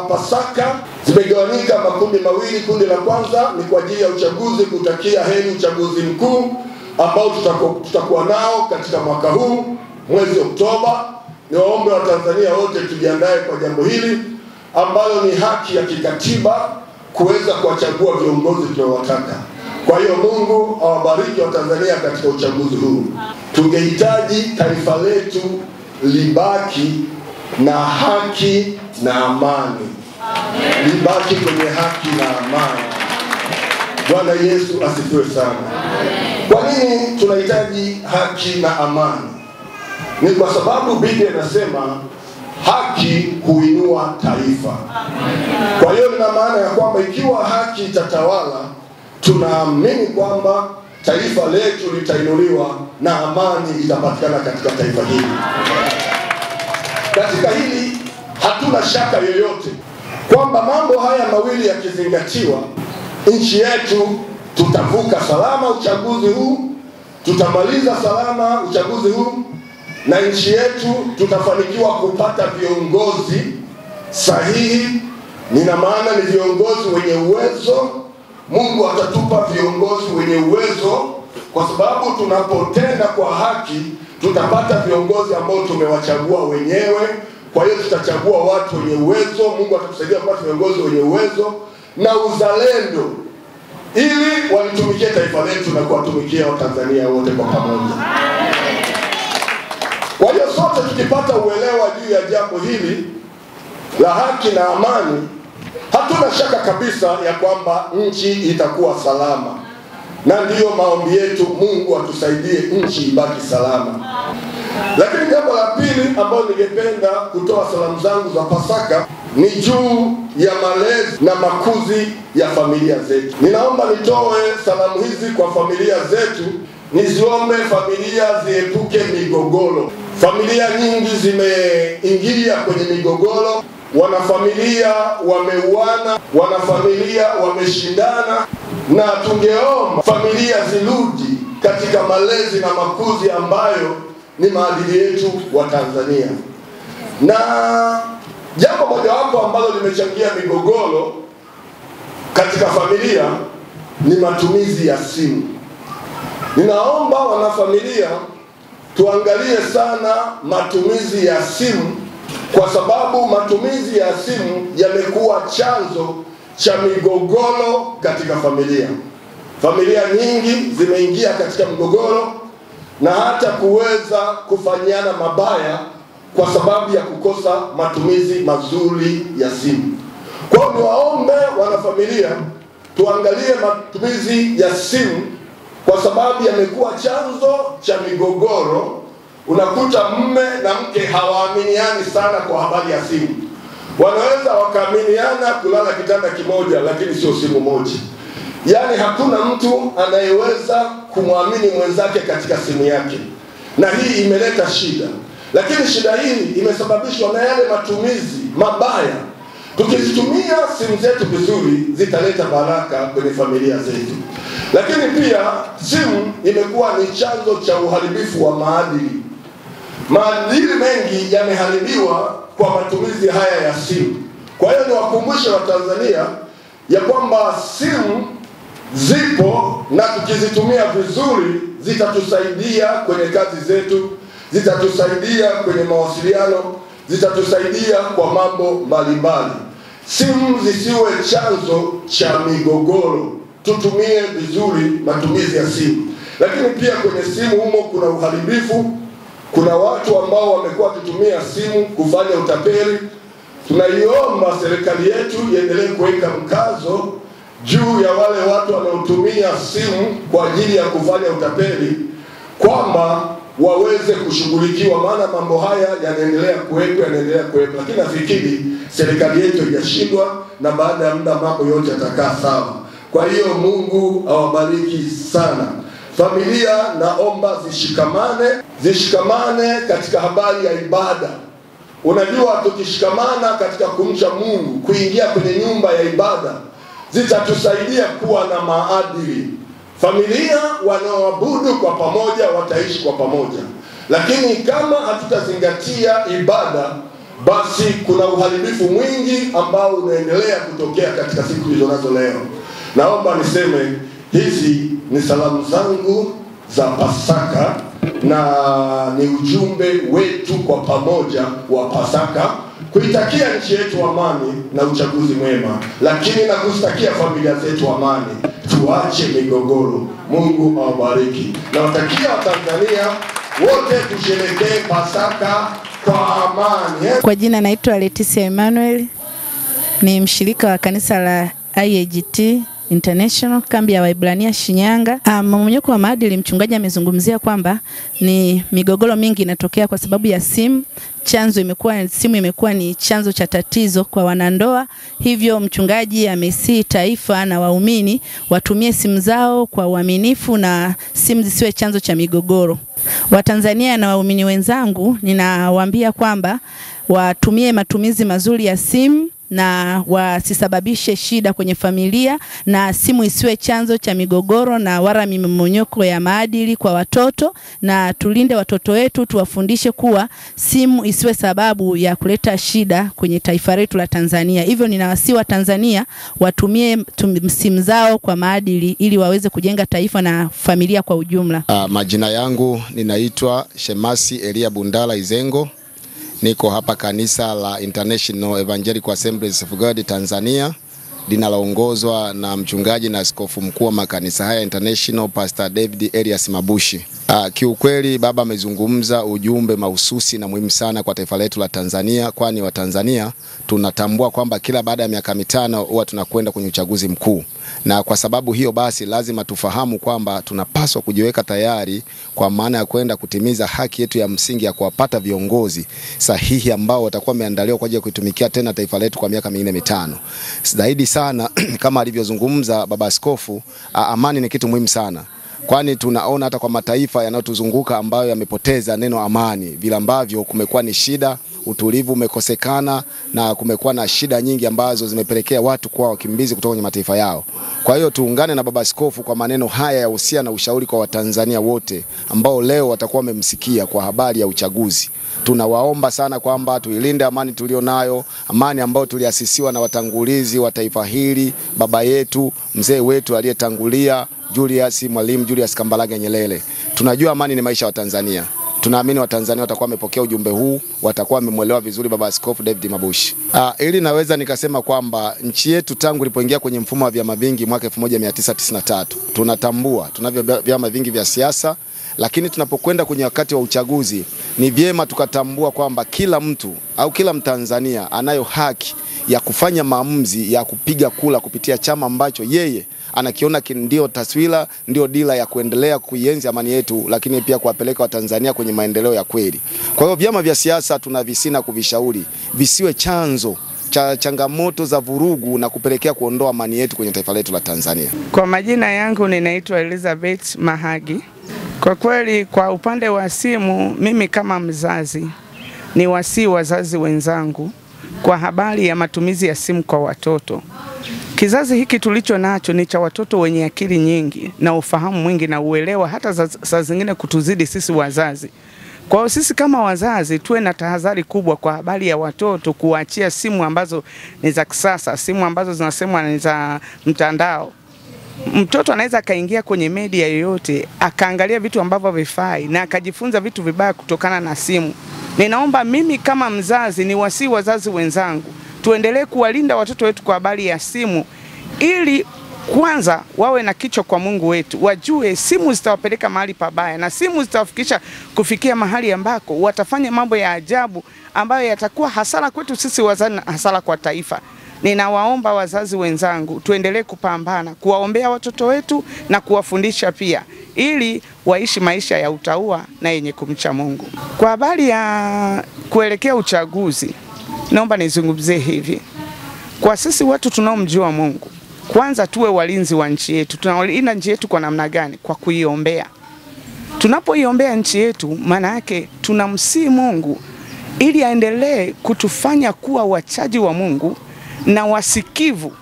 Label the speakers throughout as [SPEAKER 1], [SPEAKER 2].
[SPEAKER 1] Pasaka zimegawanyika makundi mawili. Kundi la kwanza ni kwa ajili ya uchaguzi, kutakia heri uchaguzi mkuu ambao tutakuwa nao katika mwaka huu mwezi Oktoba. Niwaombe wa Tanzania wote tujiandae kwa jambo hili ambalo ni haki ya kikatiba kuweza kuwachagua viongozi tunaowataka. Kwa hiyo Mungu awabariki wa Tanzania katika uchaguzi huu. Tungehitaji taifa letu libaki na haki na amani. Libaki kwenye haki na amani. Bwana Yesu asifiwe sana. Kwa nini tunahitaji haki na amani? Ni kwa sababu Biblia inasema haki huinua taifa. Kwa hiyo ina maana ya kwamba ikiwa haki itatawala, tunaamini kwamba taifa letu litainuliwa na amani itapatikana katika taifa hili. Katika hili hatuna shaka yoyote kwamba mambo haya mawili yakizingatiwa, nchi yetu tutavuka salama uchaguzi huu, tutamaliza salama uchaguzi huu, na nchi yetu tutafanikiwa kupata viongozi sahihi. Nina maana ni viongozi wenye uwezo. Mungu atatupa viongozi wenye uwezo, kwa sababu tunapotenda kwa haki tutapata viongozi ambao tumewachagua wenyewe. Kwa hiyo tutachagua watu wenye uwezo. Mungu atatusaidia kupata viongozi wenye uwezo na uzalendo, ili walitumikie taifa letu na kuwatumikia Watanzania wote kwa pamoja. Kwa hiyo sote tukipata uelewa juu ya jambo hili la haki na amani, hatuna shaka kabisa ya kwamba nchi itakuwa salama. Na ndiyo maombi yetu, Mungu atusaidie nchi ibaki salama. Lakini jambo la pili ambalo ningependa kutoa salamu zangu za Pasaka ni juu ya malezi na makuzi ya familia zetu. Ninaomba nitoe salamu hizi kwa familia zetu, niziombe familia ziepuke migogoro. Familia nyingi zimeingia kwenye migogoro, wanafamilia wameuana, wanafamilia wameshindana, na tungeomba familia zirudi katika malezi na makuzi ambayo ni maadili yetu wa Tanzania. Na jambo mojawapo ambalo limechangia migogoro katika familia ni matumizi ya simu. Ninaomba wanafamilia tuangalie sana matumizi ya simu, kwa sababu matumizi ya simu yamekuwa chanzo cha migogoro katika familia. Familia nyingi zimeingia katika mgogoro na hata kuweza kufanyiana mabaya kwa sababu ya kukosa matumizi mazuri ya simu. Kwa hiyo niwaombe wanafamilia tuangalie matumizi ya simu, kwa sababu yamekuwa chanzo cha migogoro. Unakuta mume na mke hawaaminiani sana kwa habari ya simu. Wanaweza wakaaminiana kulala kitanda kimoja, lakini sio simu moja. Yaani hakuna mtu anayeweza kumwamini mwenzake katika simu yake, na hii imeleta shida. Lakini shida hii imesababishwa na yale matumizi mabaya. Tukizitumia simu zetu vizuri, zitaleta baraka kwenye familia zetu. Lakini pia simu imekuwa ni chanzo cha uharibifu wa maadili. Maadili mengi yameharibiwa kwa matumizi haya ya simu. Kwa hiyo niwakumbushe Watanzania ya kwamba simu zipo, na tukizitumia vizuri zitatusaidia kwenye kazi zetu, zitatusaidia kwenye mawasiliano, zitatusaidia kwa mambo mbalimbali. Simu zisiwe chanzo cha migogoro. Tutumie vizuri matumizi ya simu. Lakini pia kwenye simu humo kuna uharibifu. Kuna watu ambao wamekuwa wakitumia simu kufanya utapeli. Tunaiomba serikali yetu iendelee kuweka mkazo juu ya wale watu wanaotumia simu kwa ajili ya kufanya utapeli, kwamba waweze kushughulikiwa, maana mambo haya yanaendelea kuwepo. Lakini nafikiri serikali yetu haijashindwa, na baada ya muda mambo yote yatakaa sawa. Kwa hiyo Mungu awabariki sana. Familia naomba zishikamane katika habari ya ibada. Unajua, tukishikamana katika kumcha Mungu, kuingia kwenye nyumba ya ibada, zitatusaidia kuwa na maadili. Familia wanaoabudu kwa pamoja wataishi kwa pamoja. Lakini kama hatutazingatia ibada, basi kuna uharibifu mwingi ambao unaendelea kutokea katika siku hizo nazo leo. Naomba niseme hizi ni salamu zangu za Pasaka na ni ujumbe wetu kwa pamoja wa Pasaka, kuitakia nchi yetu amani na uchaguzi mwema, lakini na kuzitakia familia zetu amani. Tuache migogoro. Mungu awabariki. Nawatakia Watanzania wote tusherehekee Pasaka kwa amani.
[SPEAKER 2] Kwa jina naitwa Leticia Emmanuel, ni mshirika wa kanisa la IAGT International kambi ya Waibrania Shinyanga. Mmomonyoko wa maadili, mchungaji amezungumzia kwamba ni migogoro mingi inatokea kwa sababu ya simu. Simu imekuwa ni chanzo cha tatizo kwa wanandoa. Hivyo mchungaji amesihi taifa na waumini watumie simu zao kwa uaminifu na simu zisiwe chanzo cha migogoro. Watanzania na waumini wenzangu, ninawaambia kwamba watumie matumizi mazuri ya simu na wasisababishe shida kwenye familia, na simu isiwe chanzo cha migogoro na wala mmomonyoko ya maadili kwa watoto, na tulinde watoto wetu, tuwafundishe kuwa simu isiwe sababu ya kuleta shida kwenye taifa letu la Tanzania. Hivyo ninawasihi wa Tanzania watumie simu zao kwa maadili ili waweze kujenga taifa na familia kwa ujumla.
[SPEAKER 3] Majina yangu ninaitwa Shemasi Elia Bundala Izengo. Niko hapa kanisa la International Evangelical Assemblies of God Tanzania, linaloongozwa na mchungaji na askofu mkuu wa makanisa haya International, Pastor David Elias Mabushi. Kiukweli baba amezungumza ujumbe mahususi na muhimu sana kwa taifa letu la Tanzania, kwani Watanzania tunatambua kwamba kila baada ya miaka 5 huwa tunakwenda kwenye uchaguzi mkuu. Na kwa sababu hiyo basi lazima tufahamu kwamba tunapaswa kujiweka tayari kwa maana ya kwenda kutimiza haki yetu ya msingi ya kuwapata viongozi sahihi ambao watakuwa wameandaliwa kwa ajili ya kuitumikia tena taifa letu kwa miaka 4-5. Zaidi sana kama alivyozungumza baba askofu, amani ni kitu muhimu sana. Kwani tunaona hata kwa mataifa yanayotuzunguka ambayo yamepoteza neno amani, vile ambavyo kumekuwa ni shida, utulivu umekosekana na kumekuwa na shida nyingi ambazo zimepelekea watu kuwa wakimbizi kutoka kwenye mataifa yao. Kwa hiyo tuungane na baba askofu kwa maneno haya ya usia na ushauri kwa Watanzania wote ambao leo watakuwa wamemsikia kwa habari ya uchaguzi. Tunawaomba sana kwamba tuilinde amani tulionayo, amani ambayo tuliasisiwa na watangulizi wa taifa hili, baba yetu, mzee wetu aliyetangulia Mwalimu Julius Kambarage Nyerere. Tunajua amani ni maisha wa Tanzania. Tunaamini Watanzania watakuwa wamepokea ujumbe huu, watakuwa wamemuelewa vizuri baba askofu David Mabushi. Ili naweza nikasema kwamba nchi yetu tangu ilipoingia kwenye mfumo wa vyama vingi mwaka 1993, tunatambua tunavyo vyama vingi vya siasa, lakini tunapokwenda kwenye wakati wa uchaguzi ni vyema tukatambua kwamba kila mtu au kila Mtanzania anayo haki ya kufanya maamuzi ya kupiga kula kupitia chama ambacho yeye anakiona ndio taswira, ndio dira ya kuendelea kuienzi amani yetu, lakini pia kuwapeleka Watanzania kwenye maendeleo ya kweli. Kwa hiyo vyama vya siasa tunavisina kuvishauri visiwe chanzo cha changamoto za vurugu na kupelekea kuondoa amani yetu kwenye taifa letu la Tanzania.
[SPEAKER 4] Kwa majina yangu ninaitwa Elizabeth Mahagi. Kwa kweli kwa upande wa simu, mimi kama mzazi ni wasihi wazazi wenzangu kwa habari ya matumizi ya simu kwa watoto. Kizazi hiki tulicho nacho ni cha watoto wenye akili nyingi na ufahamu mwingi na uelewa hata saa zingine kutuzidi sisi wazazi. Kwa hiyo sisi kama wazazi tuwe na tahadhari kubwa kwa habari ya watoto kuachia simu ambazo ni za kisasa, simu ambazo zinasemwa ni za mtandao. Mtoto anaweza kaingia kwenye media yoyote, akaangalia vitu ambavyo havifai na akajifunza vitu vibaya kutokana na simu. Ninaomba mimi kama mzazi ni wasihi wazazi wenzangu, tuendelee kuwalinda watoto wetu kwa habari ya simu, ili kwanza wawe na kichwa kwa Mungu wetu, wajue simu zitawapeleka mahali pabaya na simu zitawafikisha kufikia mahali ambako watafanya mambo ya ajabu ambayo yatakuwa hasara kwetu sisi wazazi na hasara kwa taifa. Ninawaomba wazazi wenzangu tuendelee kupambana, kuwaombea watoto wetu na kuwafundisha pia, ili waishi maisha ya utaua na yenye kumcha Mungu. Kwa habari ya kuelekea uchaguzi, naomba nizungumzie hivi. Kwa sisi watu tunaomjua Mungu, kwanza tuwe walinzi wa nchi yetu. Tunalinda nchi yetu kwa namna gani? Kwa kuiombea. Tunapoiombea nchi yetu, maana yake tunamsihi Mungu ili aendelee kutufanya kuwa wachaji wa Mungu na wasikivu,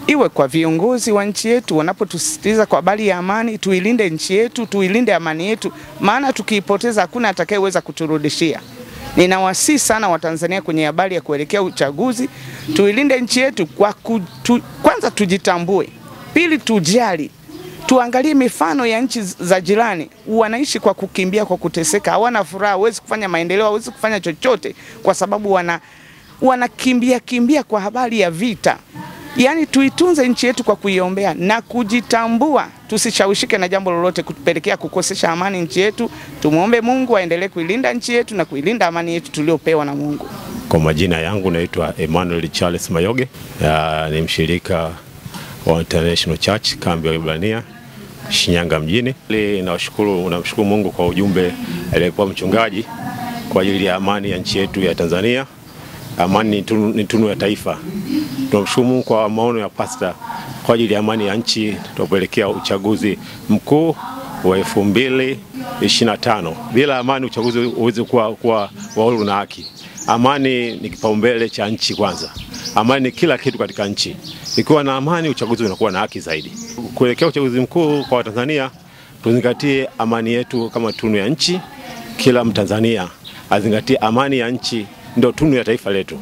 [SPEAKER 4] iwe kwa viongozi wa nchi yetu wanapotusisitiza kwa habari ya amani. Tuilinde nchi yetu, tuilinde amani yetu, maana tukiipoteza hakuna atakayeweza kuturudishia. Ninawasihi sana Watanzania kwenye habari ya kuelekea uchaguzi, tuilinde nchi yetu kwa kwanza tujitambue, pili tujali, tuangalie mifano ya nchi za jirani, wanaishi kwa kukimbia, kwa kuteseka, hawana furaha, hawezi kufanya maendeleo, hawezi kufanya chochote kwa sababu wanakimbia kwa habari ya vita. Yaani tuitunze nchi yetu kwa kuiombea na kujitambua, tusishawishike na jambo lolote kutupelekea kukosesha amani nchi yetu. Tumuombe Mungu aendelee kuilinda nchi yetu na kuilinda amani yetu tuliopewa na Mungu.
[SPEAKER 5] Kwa majina yangu naitwa Emmanuel Charles Mayoge, ni mshirika wa International Church kambi ya Waebrania Shinyanga mjini. Namshukuru Mungu kwa ujumbe aliyekuwa mchungaji kwa ajili ya amani ya nchi yetu ya Tanzania. Amani ni tunu ya taifa. Tunamshukuru Mungu kwa maono ya pastor kwa ajili ya amani ya nchi tunapoelekea uchaguzi mkuu wa 2025. Bila amani uchaguzi huwezi kuwa huru na haki. Amani ni kipaumbele cha nchi kwanza. Amani ni kila kitu katika nchi. Ikiwa na amani uchaguzi unakuwa na haki zaidi. Kuelekea uchaguzi mkuu kwa Watanzania, tuzingatie amani yetu kama tunu ya nchi. Kila Mtanzania azingatie amani ya nchi ndio tunu ya taifa letu.